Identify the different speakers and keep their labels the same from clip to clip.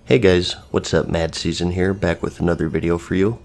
Speaker 1: Hey guys, what's up? MadSeason here, back with another video for you.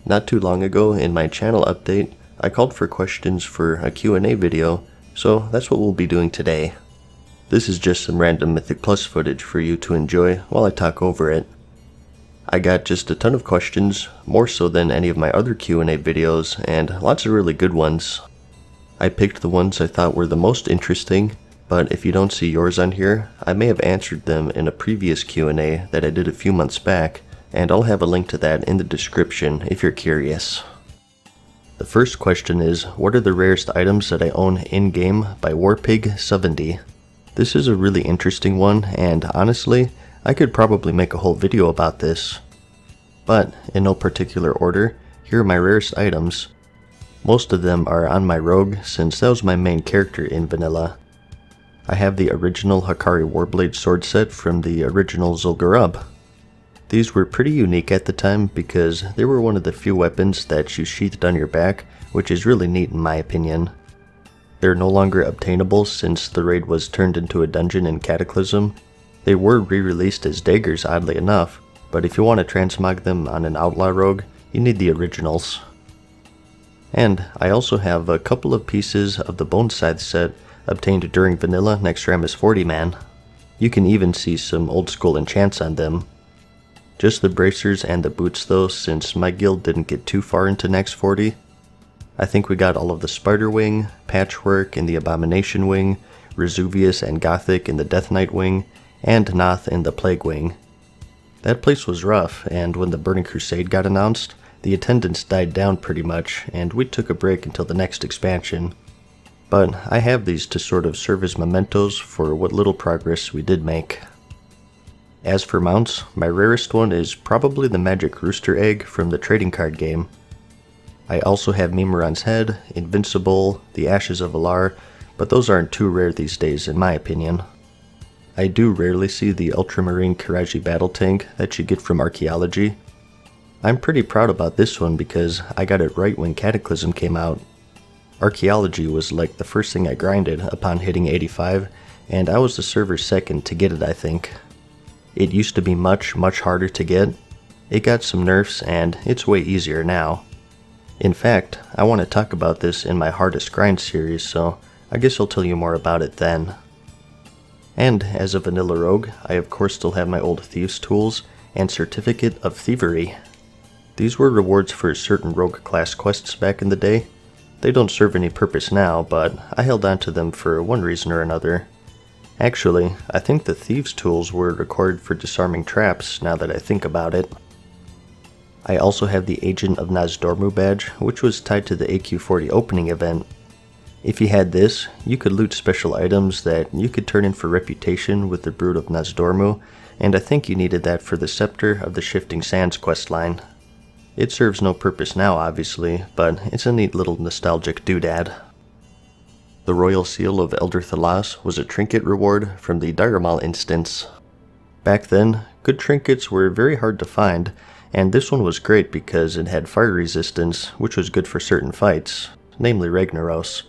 Speaker 1: Not too long ago in my channel update, I called for questions for a Q&A video, so that's what we'll be doing today. This is just some random Mythic Plus footage for you to enjoy while I talk over it. I got just a ton of questions, more so than any of my other Q&A videos, and lots of really good ones. I picked the ones I thought were the most interesting, but if you don't see yours on here, I may have answered them in a previous Q&A that I did a few months back, and I'll have a link to that in the description if you're curious. The first question is, what are the rarest items that I own in-game by Warpig70? This is a really interesting one, and honestly, I could probably make a whole video about this. But, in no particular order, here are my rarest items. Most of them are on my rogue, since that was my main character in vanilla. I have the original Hakari Warblade sword set from the original Zul'Gurub. These were pretty unique at the time because they were one of the few weapons that you sheathed on your back, which is really neat in my opinion. They're no longer obtainable since the raid was turned into a dungeon in Cataclysm. They were re-released as daggers oddly enough, but if you want to transmog them on an outlaw rogue, you need the originals. And I also have a couple of pieces of the Bone Scythe set obtained during vanilla next Rarest 40 man. You can even see some old school enchants on them. Just the bracers and the boots though, since my guild didn't get too far into next 40. I think we got all of the Spider Wing, Patchwork in the Abomination Wing, Resuvius and Gothic in the Death Knight Wing, and Noth in the Plague Wing. That place was rough, and when the Burning Crusade got announced, the attendance died down pretty much, and we took a break until the next expansion. But I have these to sort of serve as mementos for what little progress we did make. As for mounts, my rarest one is probably the Magic Rooster Egg from the trading card game. I also have Mimiron's Head, Invincible, the Ashes of Alar, but those aren't too rare these days in my opinion. I do rarely see the Ultramarine Karaji battle tank that you get from Archaeology. I'm pretty proud about this one because I got it right when Cataclysm came out. Archaeology was like the first thing I grinded upon hitting 85, and I was the server's second to get it I think. It used to be much harder to get. It got some nerfs and it's way easier now. In fact, I want to talk about this in my hardest grind series, so I guess I'll tell you more about it then. And as a vanilla rogue, I of course still have my old Thieves tools and Certificate of Thievery. These were rewards for certain rogue class quests back in the day. They don't serve any purpose now, but I held on to them for one reason or another. Actually, I think the Thieves tools were required for disarming traps now that I think about it. I also have the Agent of Nozdormu badge, which was tied to the AQ40 opening event. If you had this, you could loot special items that you could turn in for reputation with the Brood of Nozdormu, and I think you needed that for the Scepter of the Shifting Sands questline. It serves no purpose now obviously, but it's a neat little nostalgic doodad. The Royal Seal of Elder Thalas was a trinket reward from the Daggermal instance. Back then, good trinkets were very hard to find, and this one was great because it had fire resistance, which was good for certain fights, namely Ragnaros.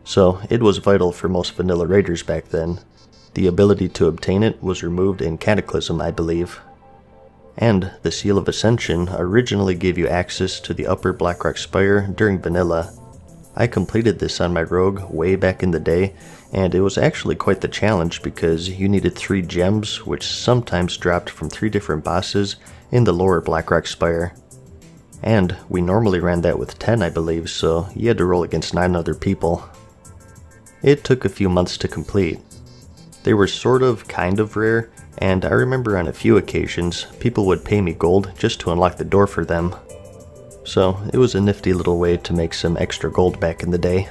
Speaker 1: So it was vital for most vanilla raiders back then. The ability to obtain it was removed in Cataclysm, I believe. And the Seal of Ascension originally gave you access to the upper Blackrock Spire during vanilla. I completed this on my rogue way back in the day, and it was actually quite the challenge because you needed 3 gems which sometimes dropped from 3 different bosses in the lower Blackrock Spire. And we normally ran that with 10 I believe, so you had to roll against 9 other people. It took a few months to complete. They were kind of rare, and I remember on a few occasions people would pay me gold just to unlock the door for them. So it was a nifty little way to make some extra gold back in the day.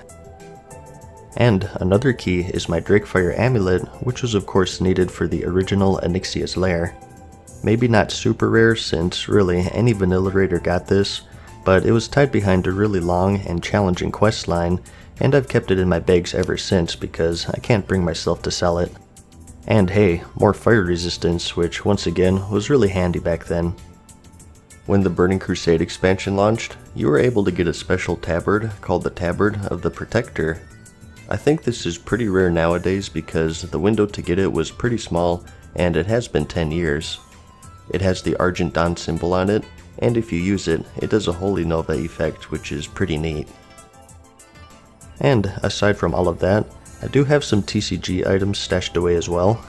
Speaker 1: And another key is my Drakefire amulet, which was of course needed for the original Onyxia's lair. Maybe not super rare since really any vanilla raider got this, but it was tied behind a really long and challenging quest line, and I've kept it in my bags ever since because I can't bring myself to sell it. And hey, more fire resistance, which once again was really handy back then. When the Burning Crusade expansion launched, you were able to get a special tabard called the Tabard of the Protector. I think this is pretty rare nowadays because the window to get it was pretty small and it has been 10 years. It has the Argent Dawn symbol on it, and if you use it, it does a Holy Nova effect, which is pretty neat. And aside from all of that, I do have some TCG items stashed away as well.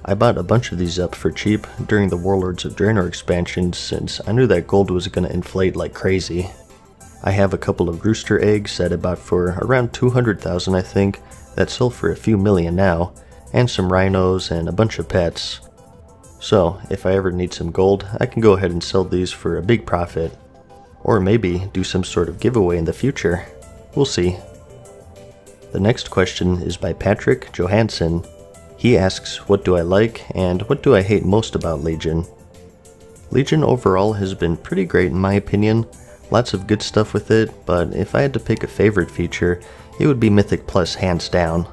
Speaker 1: I bought a bunch of these up for cheap during the Warlords of Draenor expansion since I knew that gold was going to inflate like crazy. I have a couple of rooster eggs that I bought for around 200,000 I think, that sell for a few million now, and some rhinos and a bunch of pets. So if I ever need some gold, I can go ahead and sell these for a big profit. Or maybe do some sort of giveaway in the future. We'll see. The next question is by Patrick Johansson. He asks, what do I like and what do I hate most about Legion? Legion overall has been pretty great in my opinion. Lots of good stuff with it, but if I had to pick a favorite feature, it would be Mythic Plus hands down.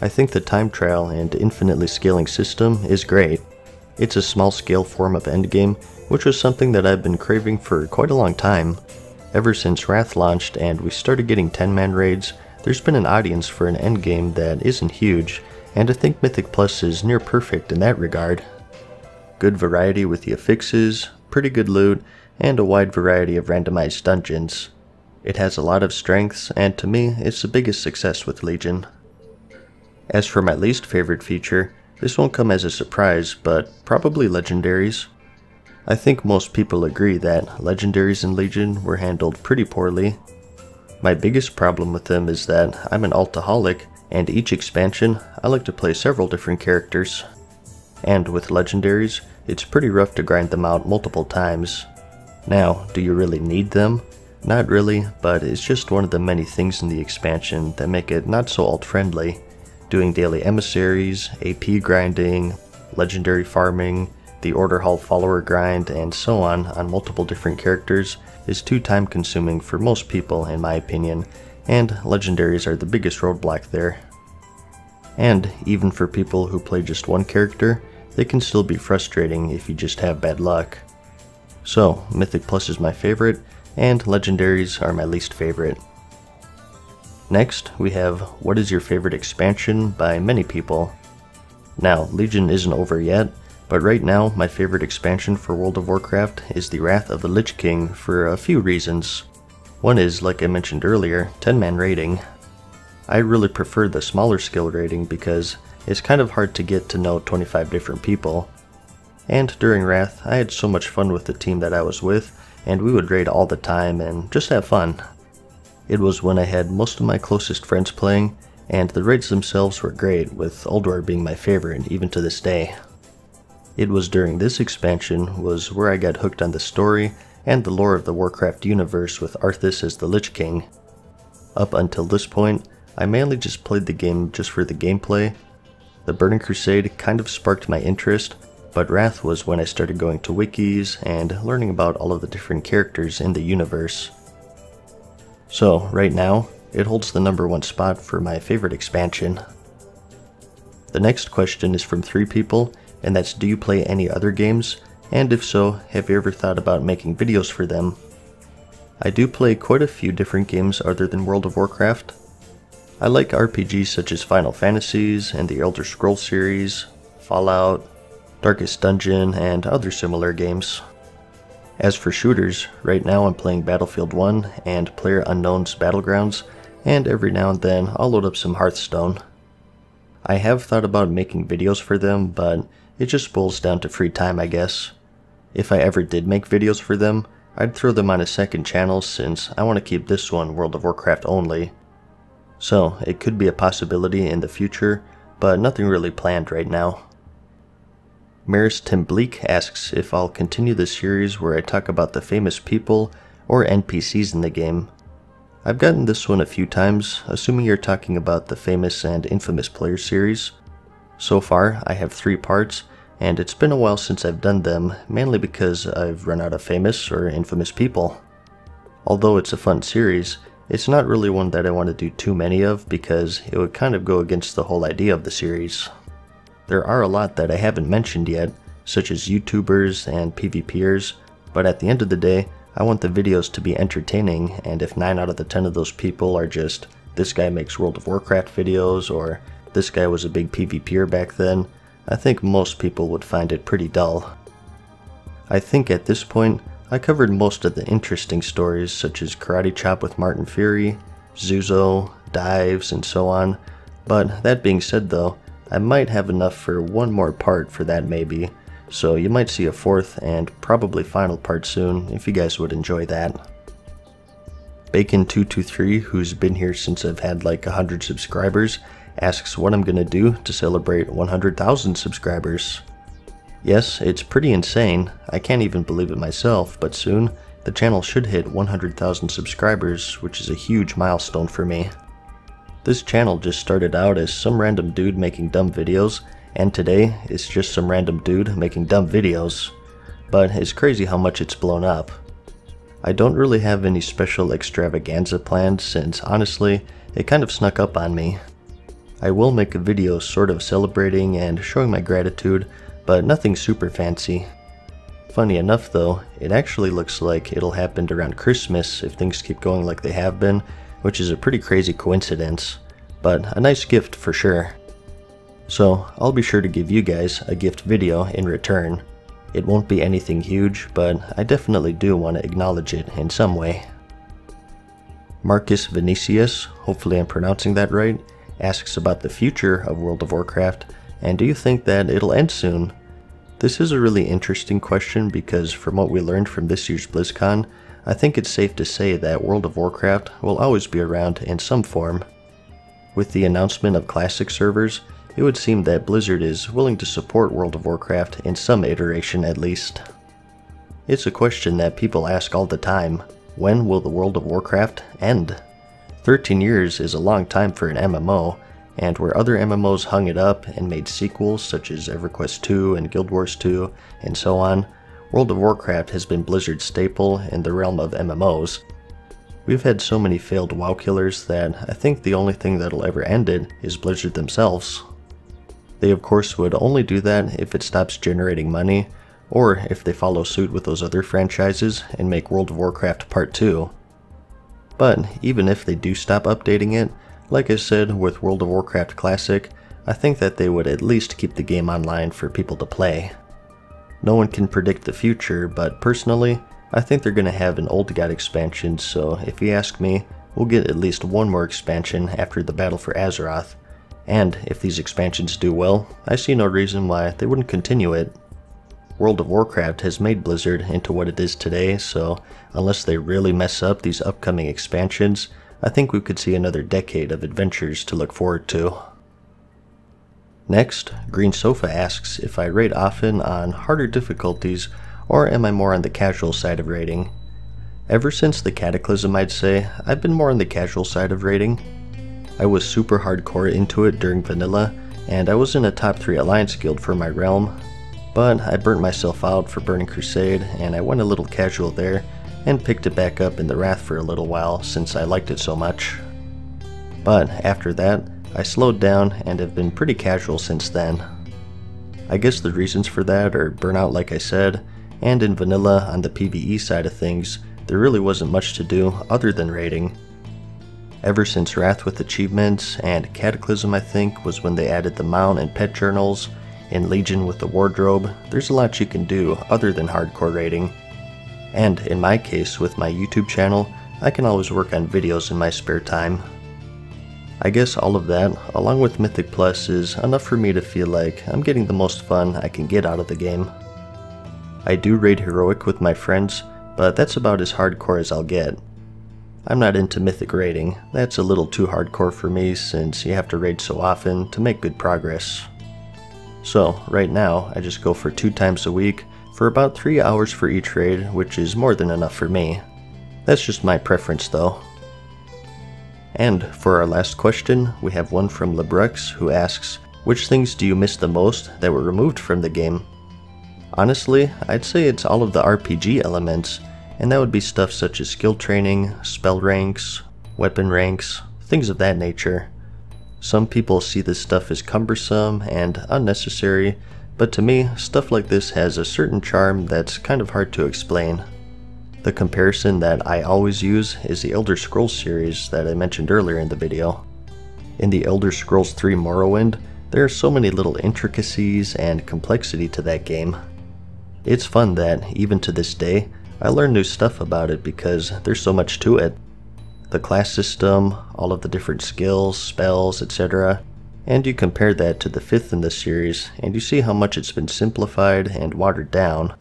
Speaker 1: I think the time trial and infinitely scaling system is great. It's a small scale form of endgame, which was something that I've been craving for quite a long time. Ever since Wrath launched and we started getting 10-man raids, there's been an audience for an endgame that isn't huge, and I think Mythic Plus is near perfect in that regard. Good variety with the affixes, pretty good loot, and a wide variety of randomized dungeons. It has a lot of strengths, and to me, it's the biggest success with Legion. As for my least favorite feature, this won't come as a surprise, but probably legendaries. I think most people agree that legendaries in Legion were handled pretty poorly. My biggest problem with them is that I'm an altaholic, and each expansion, I like to play several different characters. And with legendaries, it's pretty rough to grind them out multiple times. Now, do you really need them? Not really, but it's just one of the many things in the expansion that make it not so alt-friendly. Doing daily emissaries, AP grinding, legendary farming, the Order Hall follower grind, and so on multiple different characters is too time consuming for most people in my opinion, and legendaries are the biggest roadblock there. And even for people who play just one character, they can still be frustrating if you just have bad luck. So, Mythic Plus is my favorite, and legendaries are my least favorite. Next, we have What is your favorite expansion by many people. Now, Legion isn't over yet, but right now my favorite expansion for World of Warcraft is the Wrath of the Lich King for a few reasons. One is, like I mentioned earlier, 10-man raiding. I really prefer the smaller skill raiding because it's kind of hard to get to know 25 different people. And during Wrath, I had so much fun with the team that I was with, and we would raid all the time and just have fun. It was when I had most of my closest friends playing, and the raids themselves were great, with Ulduar being my favorite even to this day. It was during this expansion was where I got hooked on the story and the lore of the Warcraft universe with Arthas as the Lich King. Up until this point, I mainly just played the game just for the gameplay. The Burning Crusade kind of sparked my interest, but Wrath was when I started going to wikis and learning about all of the different characters in the universe. So, right now, it holds the #1 spot for my favorite expansion. The next question is from 3 people, and that's, do you play any other games? And if so, have you ever thought about making videos for them? I do play quite a few different games other than World of Warcraft. I like RPGs such as Final Fantasies and the Elder Scrolls series, Fallout, Darkest Dungeon, and other similar games. As for shooters, right now I'm playing Battlefield 1 and PlayerUnknown's Battlegrounds, and every now and then I'll load up some Hearthstone. I have thought about making videos for them, but it just boils down to free time, I guess. If I ever did make videos for them, I'd throw them on a second channel since I want to keep this one World of Warcraft only. So it could be a possibility in the future, but nothing really planned right now. Rarest Tim Bleak asks if I'll continue the series where I talk about the famous people or NPCs in the game. I've gotten this one a few times, assuming you're talking about the famous and infamous player series. So far, I have 3 parts, and it's been a while since I've done them, mainly because I've run out of famous or infamous people. Although it's a fun series, it's not really one that I want to do too many of because it would kind of go against the whole idea of the series. There are a lot that I haven't mentioned yet, such as YouTubers and PvPers, but at the end of the day, I want the videos to be entertaining, and if 9 out of the 10 of those people are just, this guy makes World of Warcraft videos, or this guy was a big PvPer back then, I think most people would find it pretty dull. I think at this point, I covered most of the interesting stories such as Karate Chop with Martin Fury, Zuzo, Dives, and so on, but that being said though, I might have enough for one more part for that maybe, so you might see a fourth and probably final part soon if you guys would enjoy that. Bacon223, who's been here since I've had like 100 subscribers, asks what I'm gonna do to celebrate 100,000 subscribers. Yes, it's pretty insane, I can't even believe it myself, but soon, the channel should hit 100,000 subscribers, which is a huge milestone for me. This channel just started out as some random dude making dumb videos, and today, it's just some random dude making dumb videos. But it's crazy how much it's blown up. I don't really have any special extravaganza planned since, honestly, it kind of snuck up on me. I will make a video sort of celebrating and showing my gratitude, but nothing super fancy. Funny enough though, it actually looks like it'll happen around Christmas if things keep going like they have been, which is a pretty crazy coincidence, but a nice gift for sure. So I'll be sure to give you guys a gift video in return. It won't be anything huge, but I definitely do want to acknowledge it in some way. Marcus Vinicius, hopefully I'm pronouncing that right, asks about the future of World of Warcraft, and do you think that it'll end soon? This is a really interesting question because from what we learned from this year's BlizzCon, I think it's safe to say that World of Warcraft will always be around in some form. With the announcement of Classic servers, it would seem that Blizzard is willing to support World of Warcraft in some iteration at least. It's a question that people ask all the time: when will the World of Warcraft end? 13 years is a long time for an MMO, and where other MMOs hung it up and made sequels such as EverQuest 2 and Guild Wars 2 and so on, World of Warcraft has been Blizzard's staple in the realm of MMOs. We've had so many failed WoW killers that I think the only thing that'll ever end it is Blizzard themselves. They of course would only do that if it stops generating money, or if they follow suit with those other franchises and make World of Warcraft Part 2. But even if they do stop updating it, like I said with World of Warcraft Classic, I think that they would at least keep the game online for people to play. No one can predict the future, but personally, I think they're gonna have an Old God expansion, so if you ask me, we'll get at least one more expansion after the Battle for Azeroth. And if these expansions do well, I see no reason why they wouldn't continue it. World of Warcraft has made Blizzard into what it is today, so unless they really mess up these upcoming expansions, I think we could see another decade of adventures to look forward to. Next, Green Sofa asks if I raid often on harder difficulties or am I more on the casual side of raiding. Ever since the Cataclysm, I'd say, I've been more on the casual side of raiding. I was super hardcore into it during vanilla, and I was in a top 3 alliance guild for my realm, but I burnt myself out for Burning Crusade and I went a little casual there and picked it back up in the Wrath for a little while since I liked it so much. But after that, I slowed down and have been pretty casual since then. I guess the reasons for that are burnout like I said, and in vanilla on the PvE side of things, there really wasn't much to do other than raiding. Ever since Wrath with achievements and Cataclysm I think was when they added the mount and pet journals, in Legion with the wardrobe, there's a lot you can do other than hardcore raiding. And in my case with my YouTube channel, I can always work on videos in my spare time. I guess all of that, along with Mythic Plus, is enough for me to feel like I'm getting the most fun I can get out of the game. I do raid Heroic with my friends, but that's about as hardcore as I'll get. I'm not into Mythic raiding, that's a little too hardcore for me since you have to raid so often to make good progress. So right now I just go for 2 times a week for about 3 hours for each raid, which is more than enough for me. That's just my preference though. And for our last question, we have one from Lebrux who asks, which things do you miss the most that were removed from the game? Honestly, I'd say it's all of the RPG elements, and that would be stuff such as skill training, spell ranks, weapon ranks, things of that nature. Some people see this stuff as cumbersome and unnecessary, but to me, stuff like this has a certain charm that's kind of hard to explain. The comparison that I always use is the Elder Scrolls series that I mentioned earlier in the video. In the Elder Scrolls 3 Morrowind, there are so many little intricacies and complexity to that game. It's fun that, even to this day, I learn new stuff about it because there's so much to it. The class system, all of the different skills, spells, etc. And you compare that to the 5th in the series, and you see how much it's been simplified and watered down.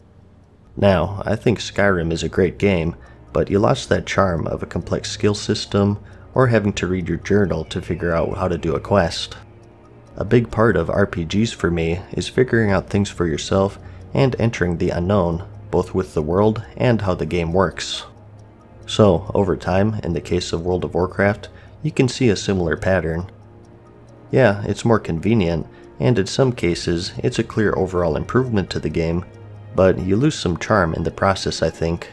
Speaker 1: Now, I think Skyrim is a great game, but you lost that charm of a complex skill system, or having to read your journal to figure out how to do a quest. A big part of RPGs for me is figuring out things for yourself and entering the unknown, both with the world and how the game works. So, over time, in the case of World of Warcraft, you can see a similar pattern. Yeah, it's more convenient, and in some cases, it's a clear overall improvement to the game, but you lose some charm in the process, I think.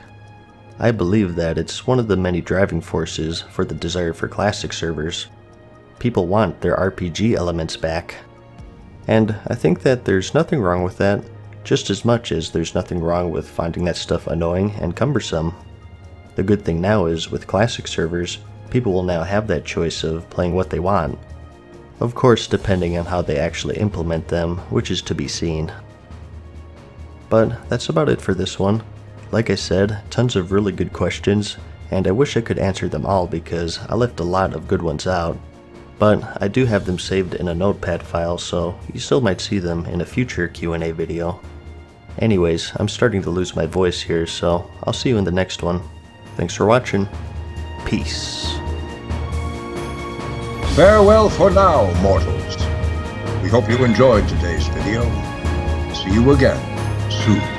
Speaker 1: I believe that it's one of the many driving forces for the desire for classic servers. People want their RPG elements back. And I think that there's nothing wrong with that, just as much as there's nothing wrong with finding that stuff annoying and cumbersome. The good thing now is, with classic servers, people will now have that choice of playing what they want. Of course, depending on how they actually implement them, which is to be seen. But that's about it for this one. Like I said, tons of really good questions, and I wish I could answer them all because I left a lot of good ones out. But I do have them saved in a notepad file, so you still might see them in a future Q&A video. Anyways, I'm starting to lose my voice here, so I'll see you in the next one. Thanks for watching. Peace.
Speaker 2: Farewell for now, mortals. We hope you enjoyed today's video. See you again soon.